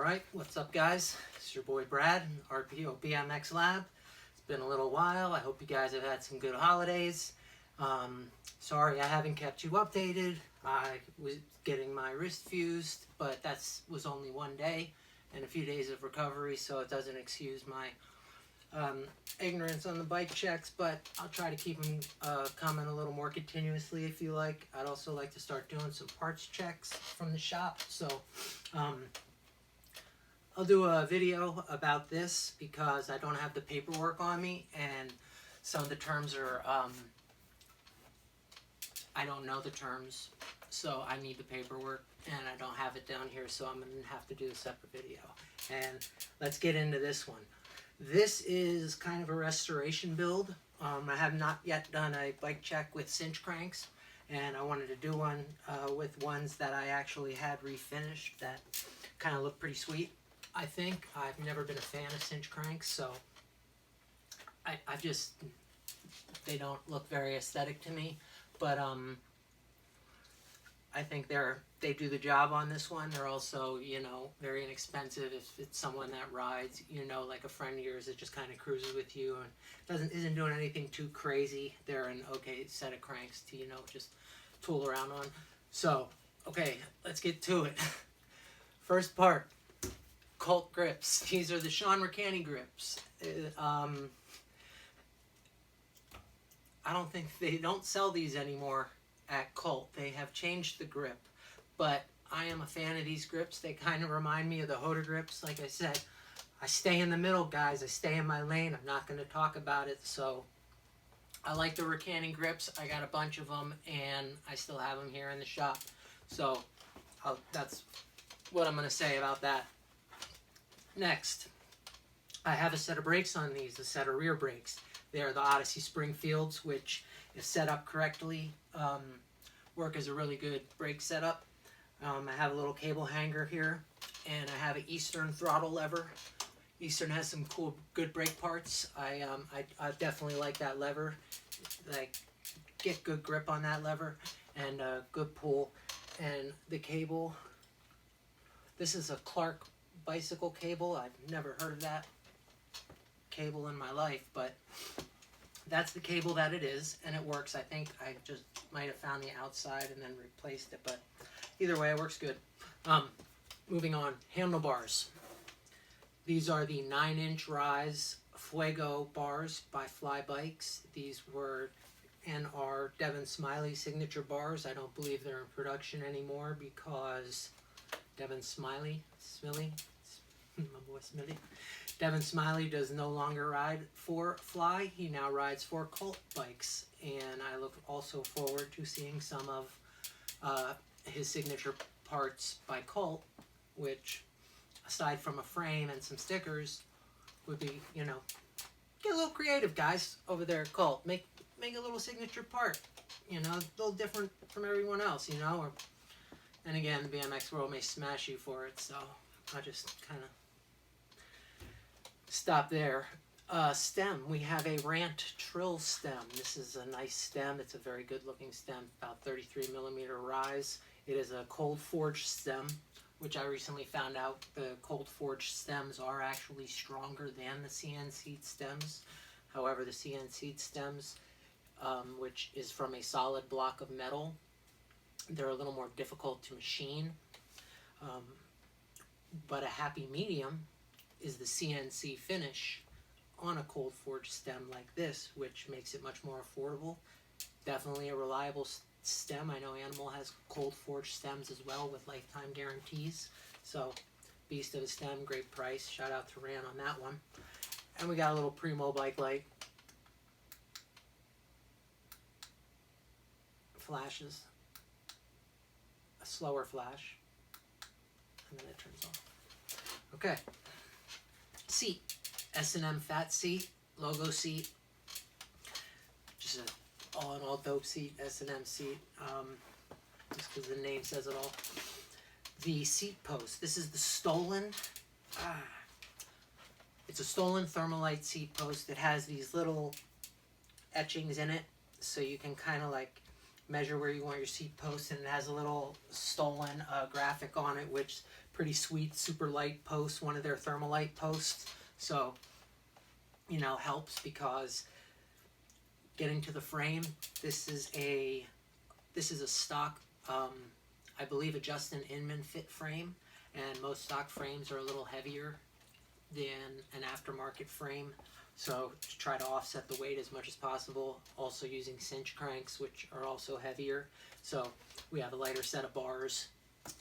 Alright, what's up guys? It's your boy Brad, RPO BMX Lab. It's been a little while. I hope you guys have had some good holidays. Sorry I haven't kept you updated. I was getting my wrist fused, but that was only one day and a few days of recovery, so it doesn't excuse my ignorance on the bike checks, but I'll try to keep them coming a little more continuously if you like. I'd also like to start doing some parts checks from the shop, so I'll do a video about this because I don't have the paperwork on me and some of the terms are, I don't know the terms, so I need the paperwork and I don't have it down here, so I'm going to have to do a separate video. And let's get into this one. This is kind of a restoration build. I have not yet done a bike check with cinch cranks, and I wanted to do one with ones that I actually had refinished that kind of look pretty sweet, I think. I've never been a fan of cinch cranks, so I just, they don't look very aesthetic to me, but I think they do the job on this one. They're also, you know, very inexpensive if it's someone that rides, you know, like a friend of yours that just kind of cruises with you and isn't doing anything too crazy. They're an okay set of cranks to, you know, just tool around on. So, okay, let's get to it. First part, Colt grips. These are the Sean Ricani grips. I don't think they don't sell these anymore at Colt. They have changed the grip, but I am a fan of these grips. They kind of remind me of the Hoda grips. Like I said, I stay in the middle, guys. I stay in my lane. I'm not going to talk about it. So I like the Ricani grips. I got a bunch of them and I still have them here in the shop. So that's what I'm going to say about that. Next, I have a set of brakes on these, a set of rear brakes. They are the Odyssey Springfields, which, if set up correctly, work as a really good brake setup. I have a little cable hanger here, and I have an Eastern throttle lever. Eastern has some cool, good brake parts. I definitely like that lever. Like, get good grip on that lever and good pull. And the cable, this is a Clark bicycle cable. I've never heard of that cable in my life, but that's the cable that it is, and it works. I think I just might have found the outside and then replaced it, but either way, it works good. Moving on, handlebars. These are the 9-inch rise Fuego bars by Fly Bikes. These were and are Devin Smiley signature bars. I don't believe they're in production anymore because Devin Smiley, my boy Smitty, Devin Smiley does no longer ride for Fly. He now rides for Colt bikes, and I look also forward to seeing some of his signature parts by Colt, which, aside from a frame and some stickers, would be, you know, get a little creative, guys, over there at Colt. Make a little signature part, you know, a little different from everyone else, you know. And again, the BMX world may smash you for it, so I'll just kind of stop there. Stem, we have a Rant Trill stem. This is a nice stem. It's a very good looking stem, about 33 millimeter rise. It is a cold forged stem, which I recently found out the cold forged stems are actually stronger than the CNC stems. However, the CNC stems, which is from a solid block of metal, they're a little more difficult to machine. But a happy medium is the CNC finish on a cold forged stem like this, which makes it much more affordable. Definitely a reliable stem. I know Animal has cold forged stems as well with lifetime guarantees. So, beast of a stem, great price. Shout out to Ran on that one. And we got a little Primo bike light. Flashes. A slower flash. And then it turns off. Okay. Seat. S&M fat seat. Logo seat. Just an all-in-all dope seat. S&M seat. Just because the name says it all. The seat post. This is the stolen. It's a stolen Thermalite seat post. It has these little etchings in it, so you can kind of like measure where you want your seat post, and it has a little stolen graphic on it, which pretty sweet, super light post, one of their Thermalite posts. So, you know, helps because getting to the frame, this is a stock, I believe a Justin Inman fit frame, and most stock frames are a little heavier than an aftermarket frame. So to try to offset the weight as much as possible, also using cinch cranks, which are also heavier. So we have a lighter set of bars,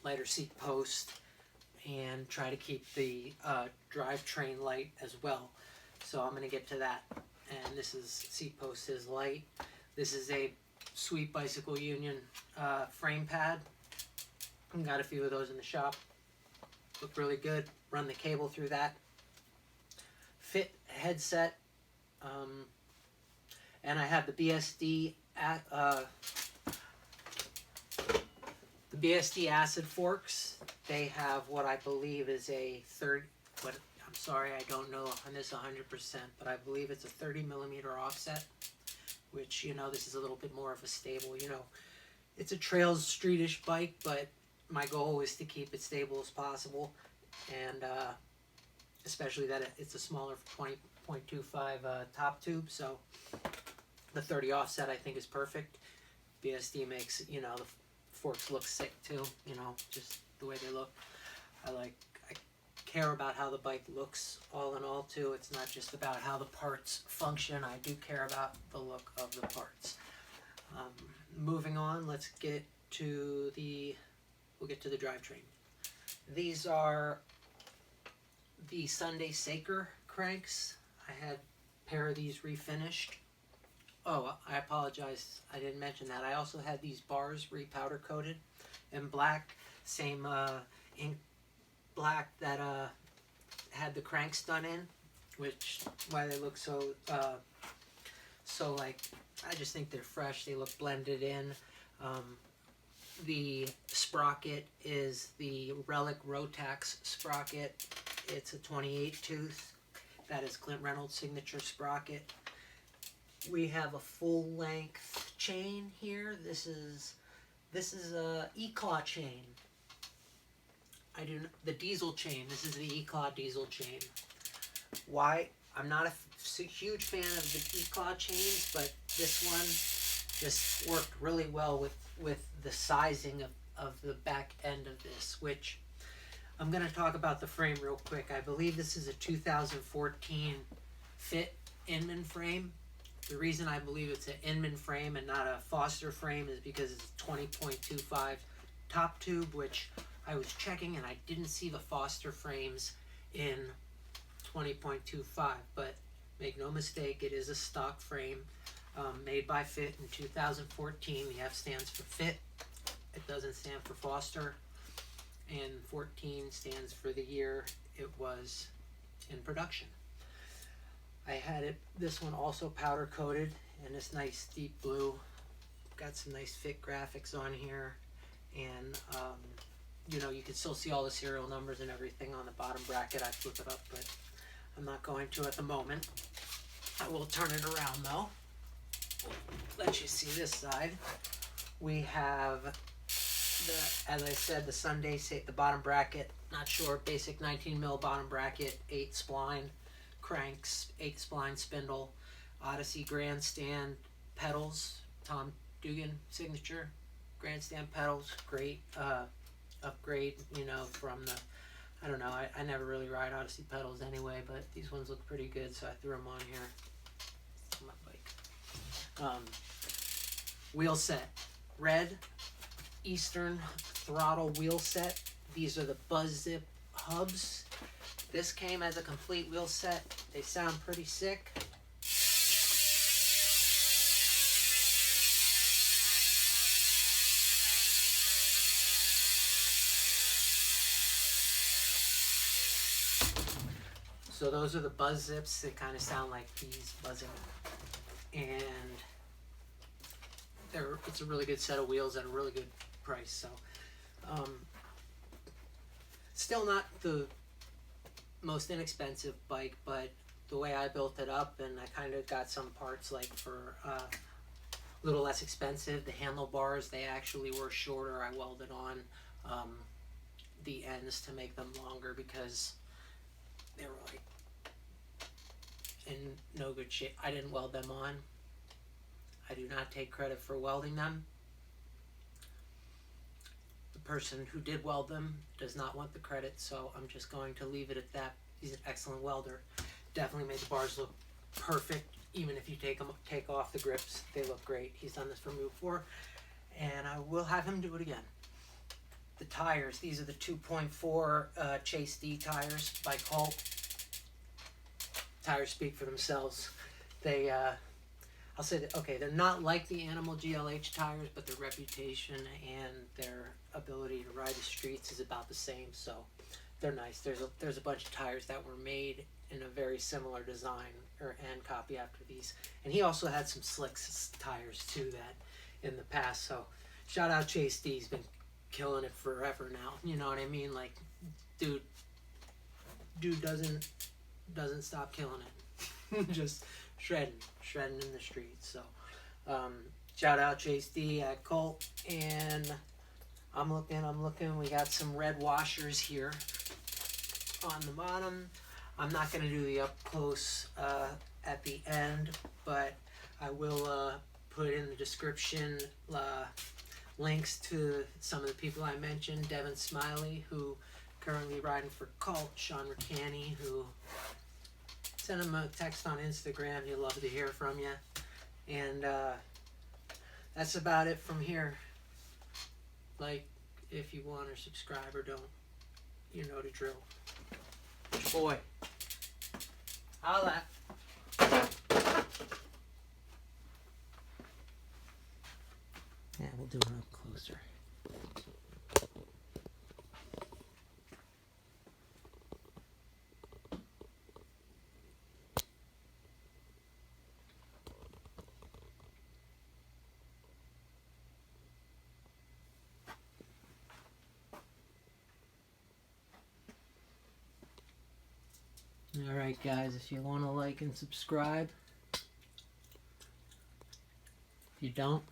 lighter seat post, and try to keep the drivetrain light as well. So I'm going to get to that. And this is, seat post is light. This is a Sweet Bicycle Union frame pad. I've got a few of those in the shop. Look really good. Run the cable through that. Fit headset, and I have the BSD acid forks. They have what I believe is a I'm sorry, I don't know on this 100%, but I believe it's a 30mm offset, which, you know, this is a little bit more of a stable, you know, it's a trails streetish bike, but my goal is to keep it stable as possible, and especially that it's a smaller 20.25 top tube, so the 30 offset I think is perfect. BSD makes, you know, the forks look sick too, you know, just the way they look. I care about how the bike looks all in all too. It's not just about how the parts function. I do care about the look of the parts. Moving on, let's get to we'll get to the drivetrain. These are the Sunday Saker cranks. I had a pair of these refinished. Oh, I apologize, I didn't mention that. I also had these bars repowder coated in black, same ink black that had the cranks done in, which why they look so like, I just think they're fresh. They look blended in. The sprocket is the Relic Rotax sprocket. It's a 28 tooth. That is Clint Reynolds' signature sprocket. We have a full length chain here. This is a E-Claw chain. The diesel chain. This is the E-Claw diesel chain. Why? I'm not a huge fan of the E-Claw chains, but this one just worked really well with the sizing of the back end of this, which I'm going to talk about the frame real quick. I believe this is a 2014 fit Inman frame. The reason I believe it's an Inman frame and not a Foster frame is because it's 20.25 top tube, which I was checking and I didn't see the Foster frames in 20.25, but make no mistake, it is a stock frame made by Fit in 2014. The F stands for Fit. It doesn't stand for Foster. And 14 stands for the year it was in production. I had this one also powder coated in this nice deep blue. Got some nice Fit graphics on here, and you know, you can still see all the serial numbers and everything on the bottom bracket. I flip it up, but I'm not going to at the moment. I will turn it around though. Let you see this side. We have as I said, the Sunday, the bottom bracket, not sure, basic 19mm bottom bracket, 8 spline cranks, 8 spline spindle, Odyssey grandstand pedals, Tom Dugan signature grandstand pedals, great upgrade, you know, from the, I don't know, I never really ride Odyssey pedals anyway, but these ones look pretty good, so I threw them on here. On my bike. Wheel set, red Eastern throttle wheel set. These are the Buzz Zip hubs. This came as a complete wheel set. They sound pretty sick. So those are the Buzz Zips. They kind of sound like bees buzzing, and it's a really good set of wheels at a really good price. So still not the most inexpensive bike, but the way I built it up, and I kind of got some parts like for a little less expensive. The handlebars, they actually were shorter. I welded on the ends to make them longer because they were like in no good shape. I didn't weld them on. I do not take credit for welding them. The person who did weld them does not want the credit, so I'm just going to leave it at that. He's an excellent welder. Definitely made the bars look perfect. Even if you take off the grips, they look great. He's done this for me before, and I will have him do it again. The tires, these are the 2.4 Chase D tires by Colt. Tires speak for themselves. They, I'll say that, okay, they're not like the Animal GLH tires, but their reputation and their ability to ride the streets is about the same, so they're nice. There's a bunch of tires that were made in a very similar design and copy after these. And he also had some slick tires too that in the past. So shout out Chase D. He's been killing it forever now. You know what I mean? Like, dude doesn't stop killing it. Just shredding in the streets. So shout out Chase D at Colt. And I'm looking. We got some red washers here on the bottom. I'm not going to do the up close at the end, but I will put in the description links to some of the people I mentioned. Devin Smiley, who currently riding for Colt. Sean Ricani, who send him a text on Instagram. He'll love to hear from you. And that's about it from here. Like if you want, or subscribe, or don't. You know the drill. Boy. Holla. Yeah, we'll do it up closer. Alright guys, if you want to like and subscribe. If you don't.